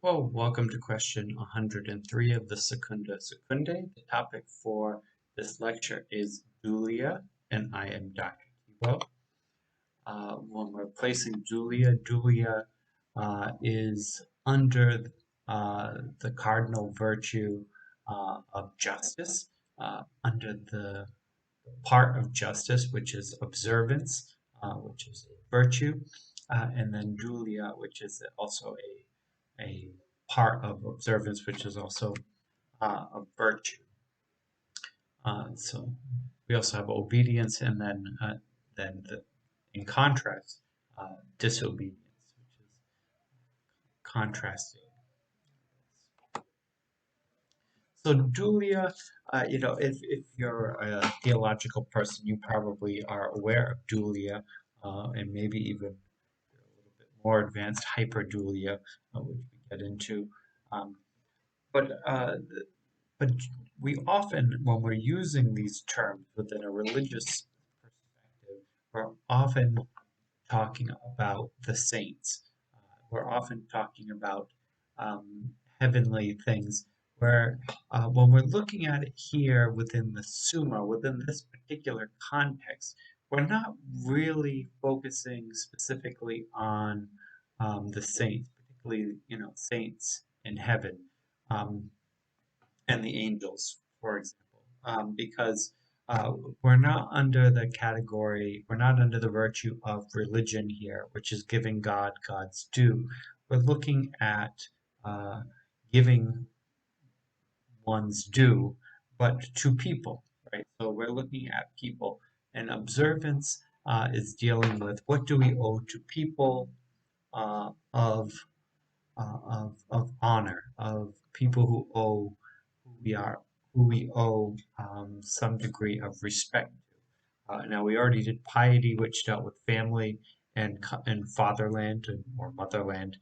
Well, welcome to question 103 of the Secunda Secundae. The topic for this lecture is Dulia, and I am Dr. Thibault. When we're placing Dulia is under the cardinal virtue of justice, under the part of justice, which is observance, which is a virtue, and then Dulia, which is also a part of observance, which is also a virtue. So we also have obedience, and then in contrast, disobedience, which is contrasting. So Dulia, if you're a theological person, you probably are aware of Dulia, and maybe even a little bit more advanced hyperdulia, which we get into. Um, but we often, when we're using these terms within a religious perspective, we're often talking about the saints. We're often talking about heavenly things. Where when we're looking at it here within the Summa, within this particular context, we're not really focusing specifically on the saints, particularly saints in heaven. And the angels, for example, because we're not under the category, we're not under the virtue of religion here, which is giving God God's due. We're looking at giving one's due, but to people, right? So we're looking at people, and observance is dealing with what do we owe to people of honor, of people who owe who we owe some degree of respect to. Now we already did piety, which dealt with family and fatherland or motherland,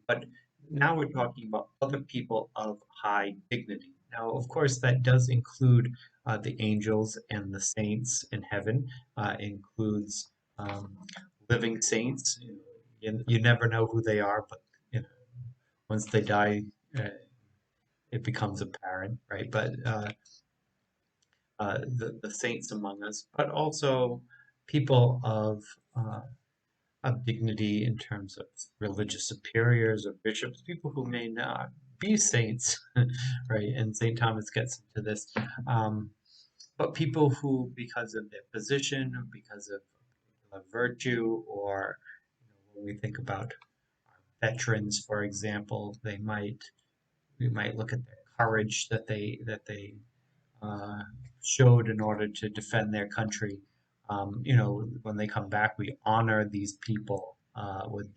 but now we're talking about other people of high dignity. Now, of course, that does include the angels and the saints in heaven. Includes living saints. You never know who they are, but once they die, it becomes apparent, right? But the saints among us, but also people of dignity in terms of religious superiors or bishops, people who may not be saints, right? And St. Thomas gets into this, but people who, because of their position, or because of virtue, or when we think about veterans, for example, we might look at the courage that they showed in order to defend their country. When they come back, we honor these people with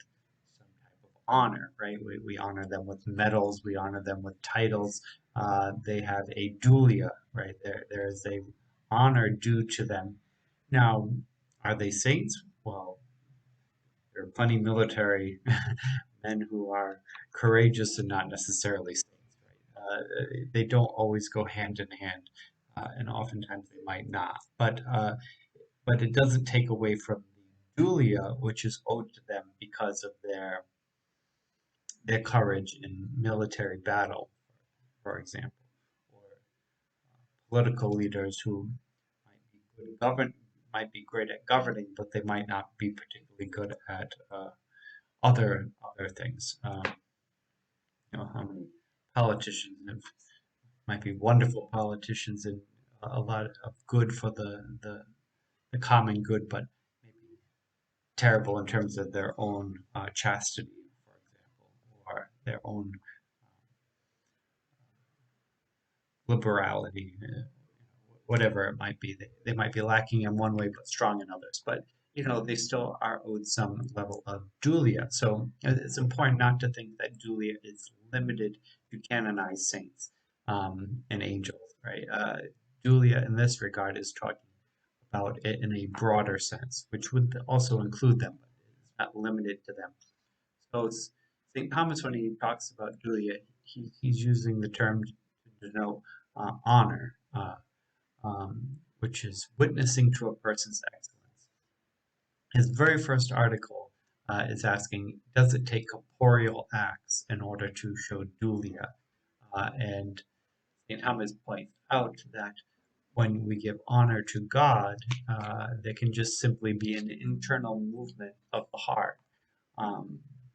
some type of honor, right? We honor them with medals, we honor them with titles. They have a dulia, right? There is a honor due to them. Now, are they saints? Well, there are plenty military men who are courageous and not necessarily saints. They don't always go hand in hand, and oftentimes they might not. But it doesn't take away from the dulia, which is owed to them because of their courage in military battle, for example, or political leaders who might be great at governing, but they might not be particularly good at other things. How many politicians might be wonderful politicians and a lot of good for the common good, but maybe terrible in terms of their own chastity, for example, or their own liberality, whatever it might be. They might be lacking in one way, but strong in others. But they still are owed some level of dulia. So it's important not to think that dulia is limited to canonized saints and angels, right? Dulia in this regard is talking about it in a broader sense, which would also include them, but it's not limited to them. So St. Thomas, when he talks about dulia, he's using the term to denote honor, which is witnessing to a person's excellence. His very first article is asking, does it take corporeal acts in order to show dulia? And St. Thomas points out that when we give honor to God, there can just simply be an internal movement of the heart,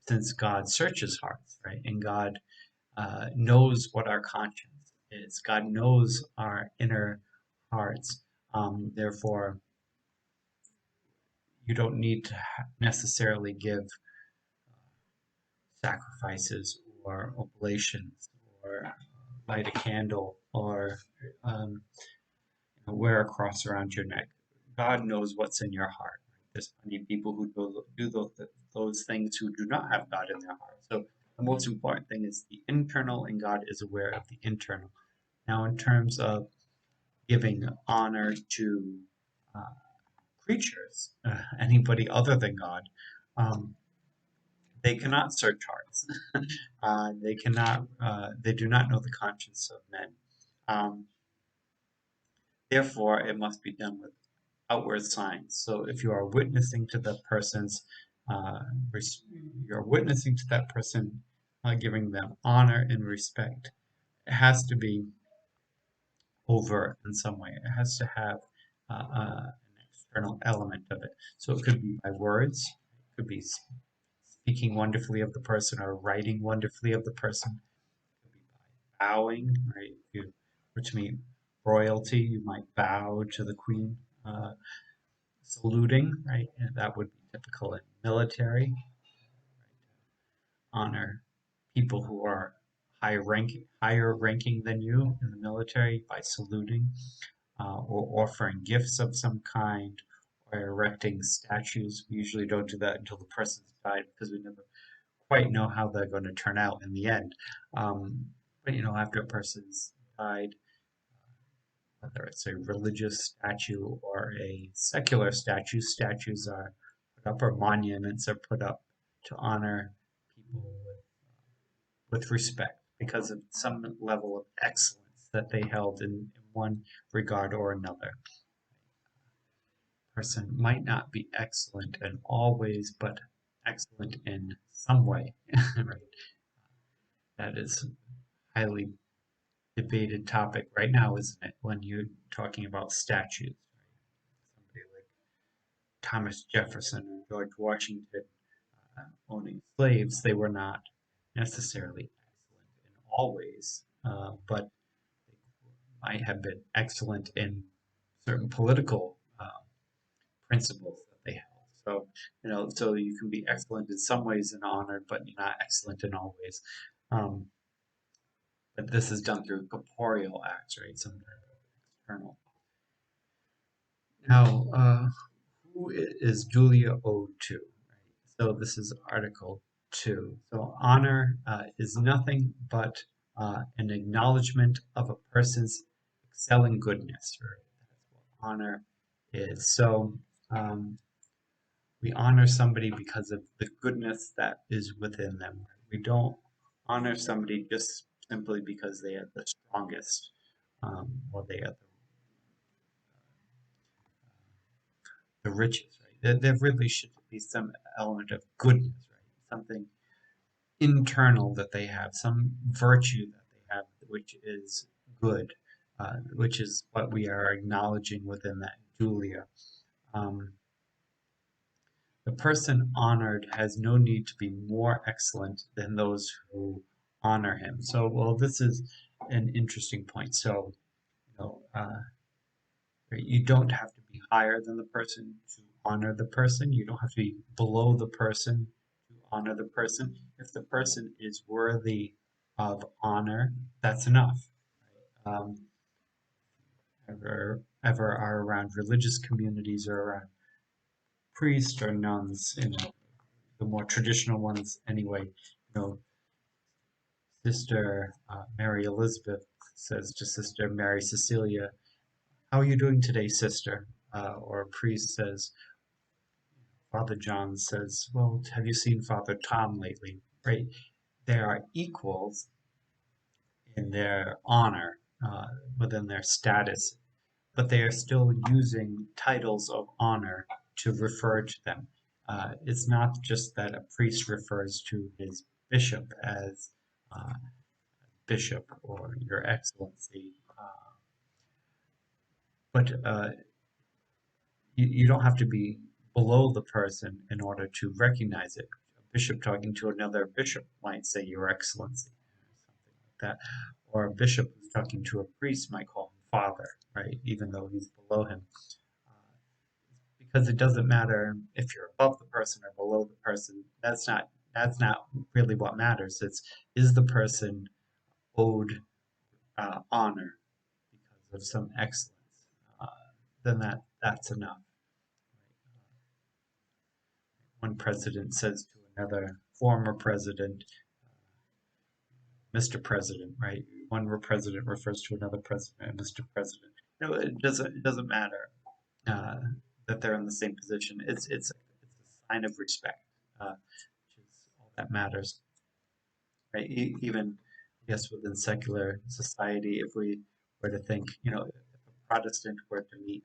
since God searches hearts, right? And God knows what our conscience is. God knows our inner hearts. Therefore, you don't need to necessarily give sacrifices or oblations or light a candle or wear a cross around your neck. God knows what's in your heart. There's plenty of people who do those things who do not have God in their heart. So the most important thing is the internal, and God is aware of the internal. Now, in terms of giving honor to uh, creatures, anybody other than God, um, they cannot search hearts. They cannot. They do not know the conscience of men. Um, Therefore, it must be done with outward signs. So, if you are witnessing to the person's, uh, you're witnessing to that person, giving them honor and respect. It has to be overt in some way. It has to have an external element of it. So it could be by words, it could be speaking wonderfully of the person or writing wonderfully of the person. It could be by bowing, right? If you were to meet royalty, you might bow to the queen, saluting, right? And that would be typical in military, right? Honor people who are higher ranking than you in the military by saluting. Or offering gifts of some kind, or erecting statues. We usually don't do that until the person's died because we never quite know how they're going to turn out in the end. But after a person's died, whether it's a religious statue or a secular statue, statues are put up, or monuments are put up to honor people with respect because of some level of excellence that they held in one regard or another. Person might not be excellent in all ways, but excellent in some way. Right? That is a highly debated topic right now, isn't it? When you're talking about statues, right? Somebody like Thomas Jefferson or George Washington owning slaves, they were not necessarily excellent in all ways, but they might have been excellent in certain political principles that they held. So, so you can be excellent in some ways and honored, but you're not excellent in all ways. Um, but this is done through corporeal acts, right? Some external. Now, who is Dulia owed to? Right? So this is Article 2. So honor is nothing but an acknowledgement of a person's excelling goodness. Right? That's what honor is. So we honor somebody because of the goodness that is within them. We don't honor somebody just simply because they are the strongest, or they are the richest. Right? There really should be some element of goodness, right? Something internal that they have, some virtue that they have, which is good, which is what we are acknowledging within that Dulia. Um, The person honored has no need to be more excellent than those who honor him. So, well, this is an interesting point. So, you know, uh, you don't have to be higher than the person to honor the person. You don't have to be below the person to honor the person. If the person is worthy of honor, that's enough. Um, ever are around religious communities or around priests or nuns, the more traditional ones anyway. Sister Mary Elizabeth says to Sister Mary Cecilia, "How are you doing today, sister?" Or a priest says, Father John says, "Well, have you seen Father Tom lately?" Right? They are equals in their honor, within their status, but they are still using titles of honor to refer to them. It's not just that a priest refers to his bishop as bishop or your excellency, but you don't have to be below the person in order to recognize it. A bishop talking to another bishop might say your excellency, something like that. Or a bishop who's talking to a priest might call him father, right? Even though he's below him. Because it doesn't matter if you're above the person or below the person. That's not really what matters. It's, is the person owed honor because of some excellence? Uh, then that's enough. One president says to another former president, Mr. President, right? One president refers to another president, Mr. President. No, it doesn't matter uh, that they're in the same position. It's a sign of respect, which is all that matters, right? Even I guess within secular society, if we were to think, if a Protestant were to meet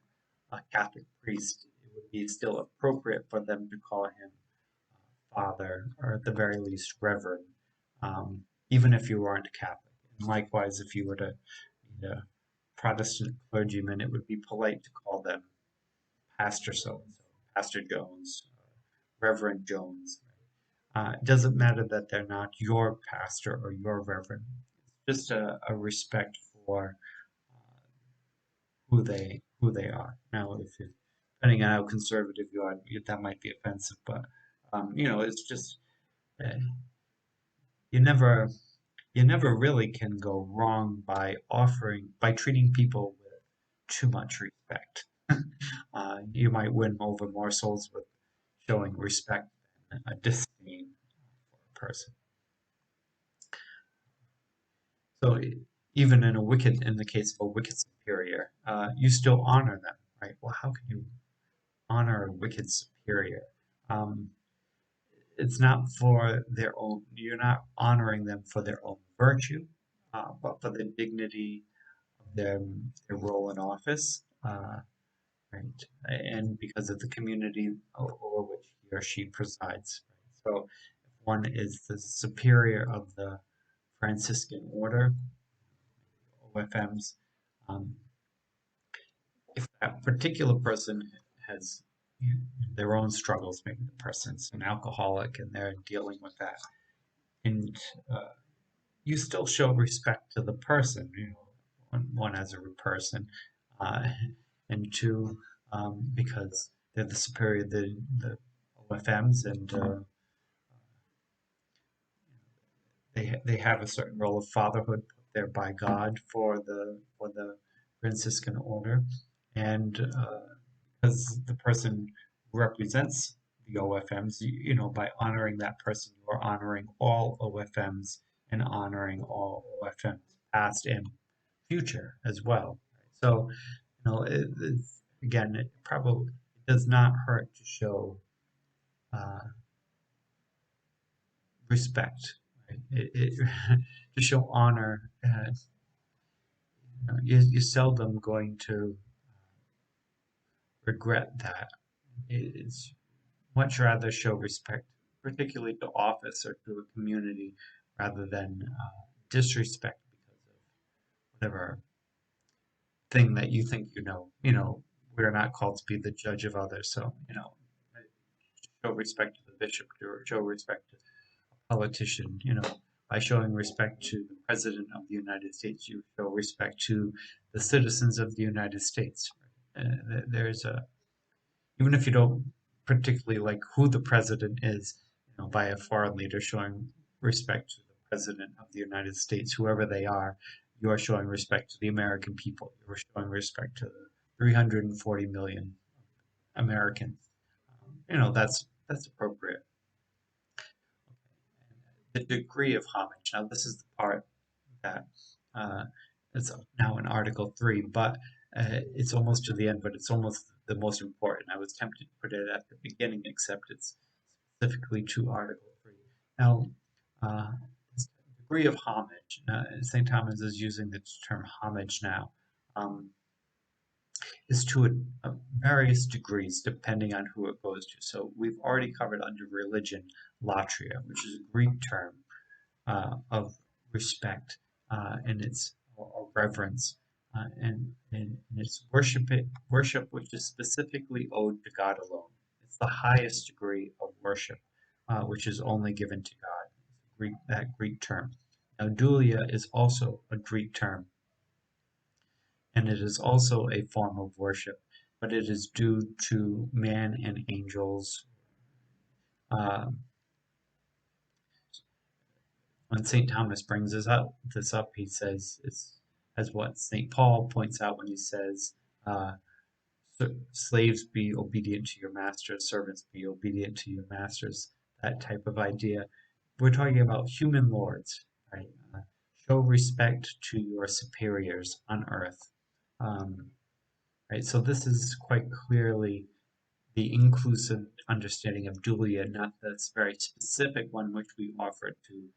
a Catholic priest, it would be still appropriate for them to call him father, or at the very least reverend, even if you weren't Catholic. And likewise, if you were to meet a Protestant clergyman, it would be polite to call them Pastor so and so, Pastor Jones, Reverend Jones. It doesn't matter that they're not your pastor or your reverend. It's just a respect for who they are. Now, if you, depending on how conservative you are, that might be offensive, but it's just uh, you never you never really can go wrong by treating people with too much respect. You might win over more souls with showing respect than a disdain for a person. So even in the case of a wicked superior, you still honor them, right? Well, how can you honor a wicked superior? Um, it's not for their own. You're not honoring them for their own virtue, but for the dignity of their role in office, right? And because of the community over which he or she presides. Right? So, if one is the superior of the Franciscan order, OFMs, um, if that particular person has their own struggles, maybe the person's an alcoholic and they're dealing with that, and uh, you still show respect to the person, one as a person, uh, and two, because they're the superior, the OFMs, and they have a certain role of fatherhood put there by God for the Franciscan order, and because the person who represents the OFMs, by honoring that person, you are honoring all OFMs and honoring all OFMs, past and future as well. So, again, it probably does not hurt to show uh, respect, right? To show honor. You're seldom going to regret that. It's much rather show respect, particularly to office or to a community, rather than disrespect because of whatever thing that you think you know. We're not called to be the judge of others, so show respect to the bishop, or show respect to a politician. By showing respect to the president of the United States, you show respect to the citizens of the United States. There's a even if you don't particularly like who the president is, by a foreign leader showing respect to the president of the United States, whoever they are, you are showing respect to the American people. You are showing respect to the 340 million Americans. That's appropriate. The degree of homage. Now, this is the part that uh, it's now in Article 3, but it's almost to the end, but it's almost the most important. I was tempted to put it at the beginning, except it's specifically to Article 3. Now, uh, degree of homage. St. Thomas is using the term homage now. Um, is to various degrees depending on who it goes to. So we've already covered under religion latria, which is a Greek term of respect and its or reverence and its worship which is specifically owed to God alone. It's the highest degree of worship which is only given to God. That Greek term. Now, Dulia is also a Greek term, and it is also a form of worship, but it is due to man and angels. Uh, when St. Thomas brings this up, he says it's as what St. Paul points out when he says, uh, "Slaves be obedient to your masters, servants be obedient to your masters." That type of idea. We're talking about human lords, right? Show respect to your superiors on earth, right? So this is quite clearly the inclusive understanding of Dulia, not this very specific one which we offer to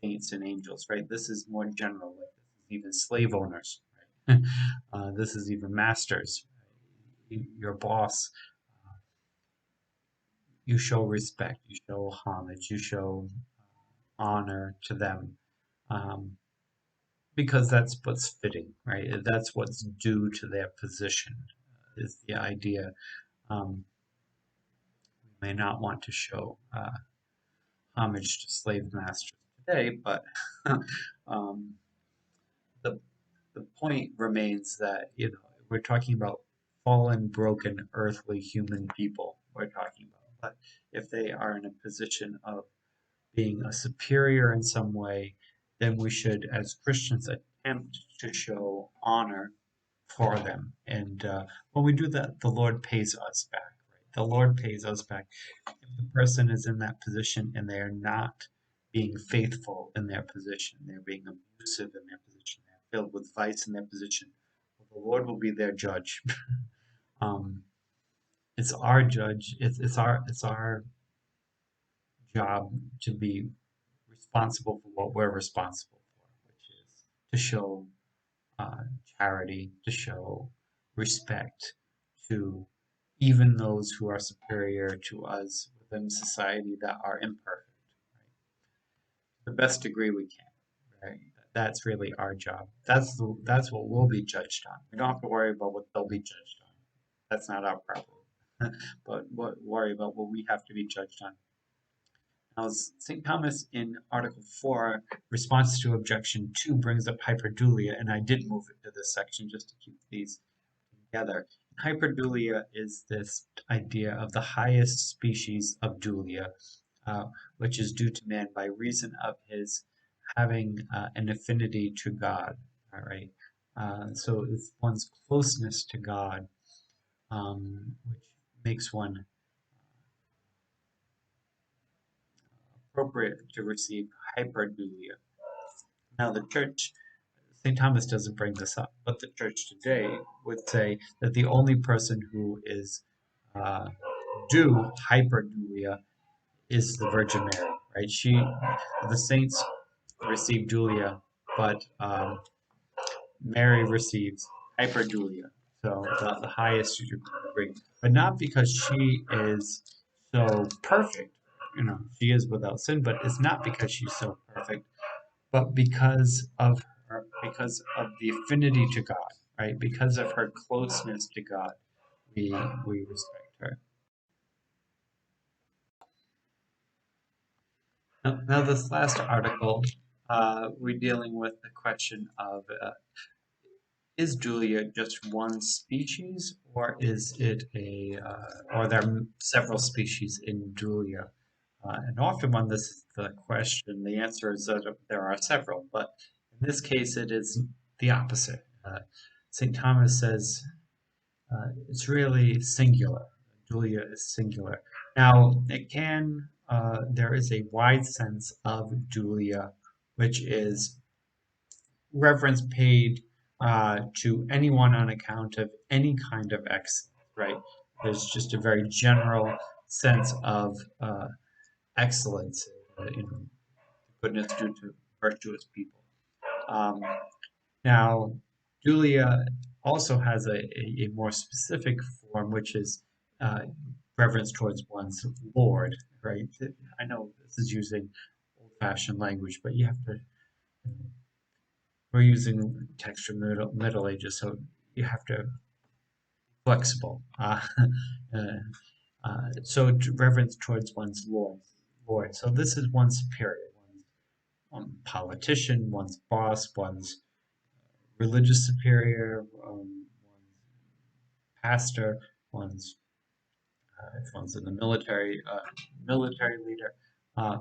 saints and angels, right? This is more general, like this is even slave owners, right? This is even masters. Your boss, you show respect, you show homage, you show honor to them, um, because that's what's fitting, right? That's what's due to their position, is the idea. We may not want to show homage to slave masters today, but um, the the point remains that we're talking about fallen, broken, earthly human people. We're talking about, but if they are in a position of being a superior in some way, then we should, as Christians, attempt to show honor for them. And when we do that, the Lord pays us back. Right? The Lord pays us back. If the person is in that position and they are not being faithful in their position, they're being abusive in their position, they're filled with vice in their position, well, the Lord will be their judge. um, it's our judge. It's our job to be responsible for what we're responsible for, which is to show uh, charity, to show respect to even those who are superior to us within society that are imperfect, right? The best degree we can, right? That's really our job. That's what we'll be judged on. We don't have to worry about what they'll be judged on. That's not our problem. But worry about what we have to be judged on. Now, St. Thomas in Article 4, response to objection 2, brings up hyperdulia, and I did move it to this section just to keep these together. Hyperdulia is this idea of the highest species of dulia, which is due to man by reason of his having an affinity to God. All right. So it's one's closeness to God, which makes one appropriate to receive hyperdulia. Now, the church, St. Thomas doesn't bring this up, but the church today would say that the only person who is uh, due hyperdulia is the Virgin Mary, right? The saints receive dulia, but Mary receives hyperdulia, so the highest degree, but not because she is so perfect. She is without sin, but it's not because she's so perfect, but because of the affinity to God, right? Because of her closeness to God, we respect her. Now this last article, we're dealing with the question of is Dulia just one species, or is it or there are several species in Dulia? And often when this is the question, the answer is that there are several, but in this case it is the opposite. St. Thomas says it's really singular. Dulia is singular. Now, there is a wide sense of Dulia, which is reverence paid to anyone on account of any kind of excellence, right? There's just a very general sense of excellence, goodness due to virtuous people. Um, Now, Dulia also has a more specific form, which is uh, reverence towards one's Lord, right? I know this is using old-fashioned language, but you have to, we're using text from the Middle Ages, so you have to be flexible. Uh, so reverence towards one's Lord. So this is one's superior, one's politician, one's boss, one's religious superior, one's pastor, one's if one's in the military leader. Uh,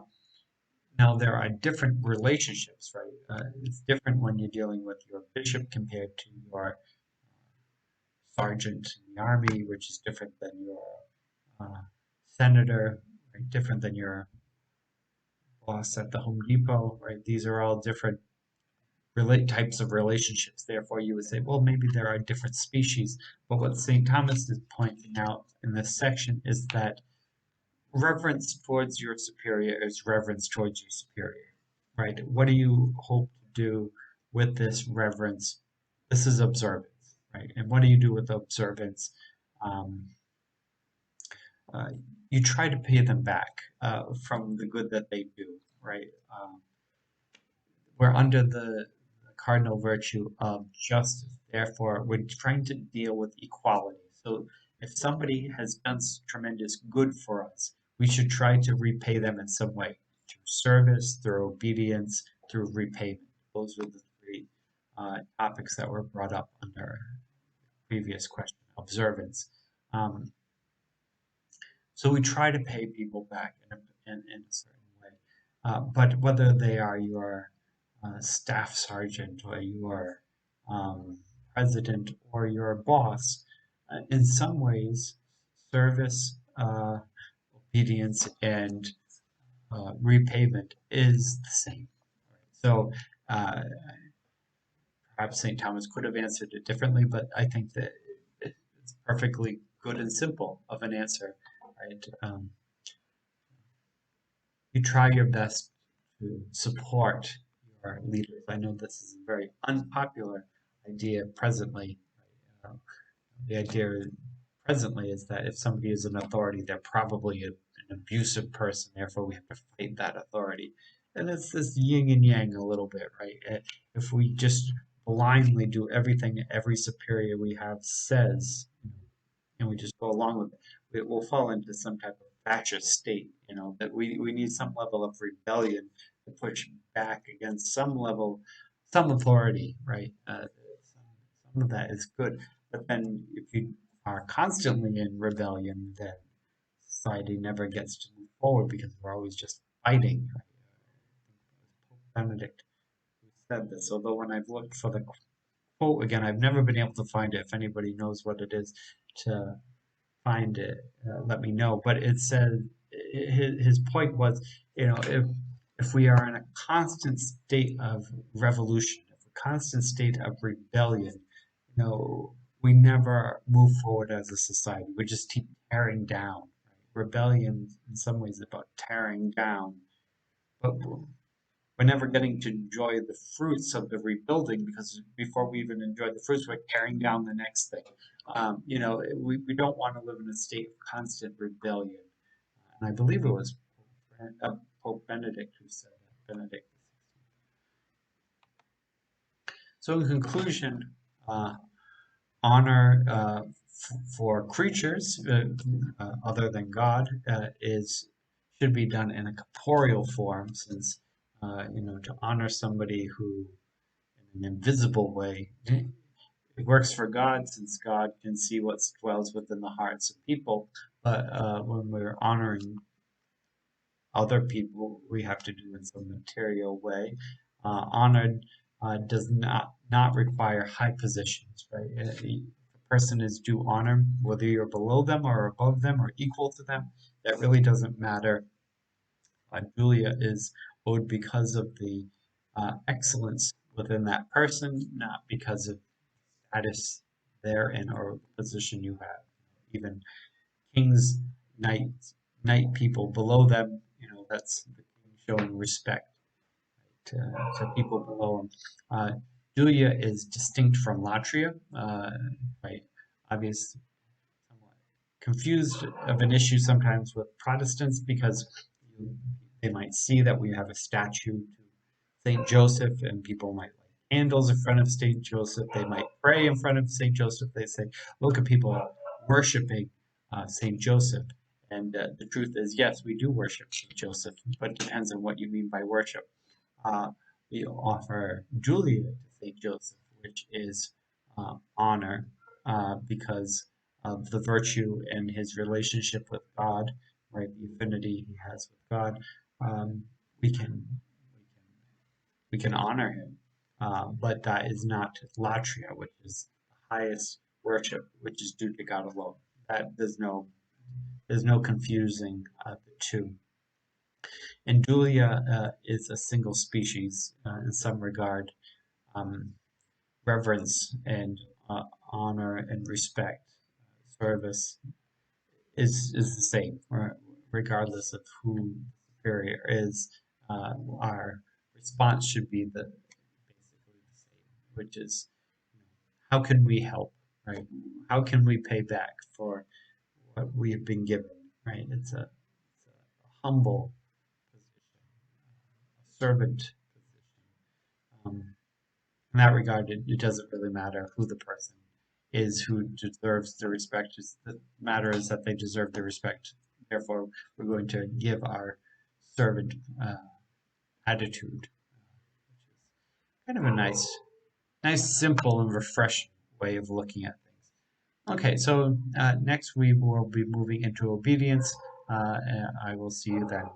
Now there are different relationships, right? It's different when you're dealing with your bishop compared to your sergeant in the army, which is different than your uh, senator, right? Different than your boss at the Home Depot, right? These are all different types of relationships. Therefore, you would say, well, maybe there are different species. But what St. Thomas is pointing out in this section is that reverence towards your superior is reverence towards your superior, right? What do you hope to do with this reverence? This is observance, right? And what do you do with observance? Um, uh, you try to pay them back from the good that they do, right? We're under the cardinal virtue of justice. Therefore, we're trying to deal with equality. So if somebody has done tremendous good for us, we should try to repay them in some way through service, through obedience, through repayment. Those were the three topics that were brought up under previous question, observance. Um, so we try to pay people back in a certain way. But whether they are your staff sergeant or your president or your boss, in some ways, service, obedience, and repayment is the same. So uh, perhaps St. Thomas could have answered it differently, but I think that it's perfectly good and simple of an answer, right? You try your best to support your leaders. I know this is a very unpopular idea presently. Uh, the idea presently is that if somebody is an authority, they're probably an abusive person, therefore we have to fight that authority. And it's this yin and yang a little bit, right? If we just blindly do everything every superior we have says, and we just go along with it, we will fall into some type of fascist state, that we need some level of rebellion to push back against some level, some authority, right? Some of that is good, but then if you are constantly in rebellion, then society never gets to move forward because we're always just fighting. Right? Pope Benedict who said this, although when I've looked for the quote again, I've never been able to find it. If anybody knows what it is, to find it, let me know. But it said his point was, if we are in a constant state of revolution, if a constant state of rebellion, we never move forward as a society. We just keep tearing down. Right? Rebellion, in some ways, is about tearing down, but we're never getting to enjoy the fruits of the rebuilding because before we even enjoy the fruits, we're tearing down the next thing. We don't want to live in a state of constant rebellion. And I believe it was Pope Benedict who said that, Benedict. So in conclusion, honor for creatures other than God is should be done in a corporeal form, since to honor somebody who in an invisible way it works for God, since God can see what dwells within the hearts of people. But when we're honoring other people, we have to do in some material way. Honor does not require high positions, right? If a person is due honor, whether you're below them or above them or equal to them, that really doesn't matter. Dulia is owed because of the excellence within that person, not because of status therein or position you have. Even kings, knight people below them, that's the king showing respect to people below him. Dulia is distinct from latria, quite obvious, somewhat confused of an issue sometimes with Protestants because they might see that we have a statue to Saint Joseph and people might light candles in front of Saint Joseph. They might pray in front of Saint Joseph. They say, look at people worshiping Saint Joseph. And the truth is, yes, we do worship Saint Joseph, but it depends on what you mean by worship. Uh, we offer Julia to Saint Joseph, which is honor because of the virtue and his relationship with God, right? The affinity he has with God. Um, we can we can honor him, but that is not latria, which is the highest worship, which is due to God alone. That there's no confusing the two. And Dulia is a single species in some regard. Um, Reverence and honor and respect, service is the same, regardless of who the superior is. Our response should be basically the same, which is how can we help, right? How can we pay back for what we have been given, right? It's a humble position, a servant position. In that regard, it doesn't really matter who the person is who deserves the respect. The matter is that they deserve the respect. Therefore, we're going to give our servant attitude, which is kind of a nice, simple, and refreshing way of looking at things. Okay, so next we will be moving into obedience, and I will see you then.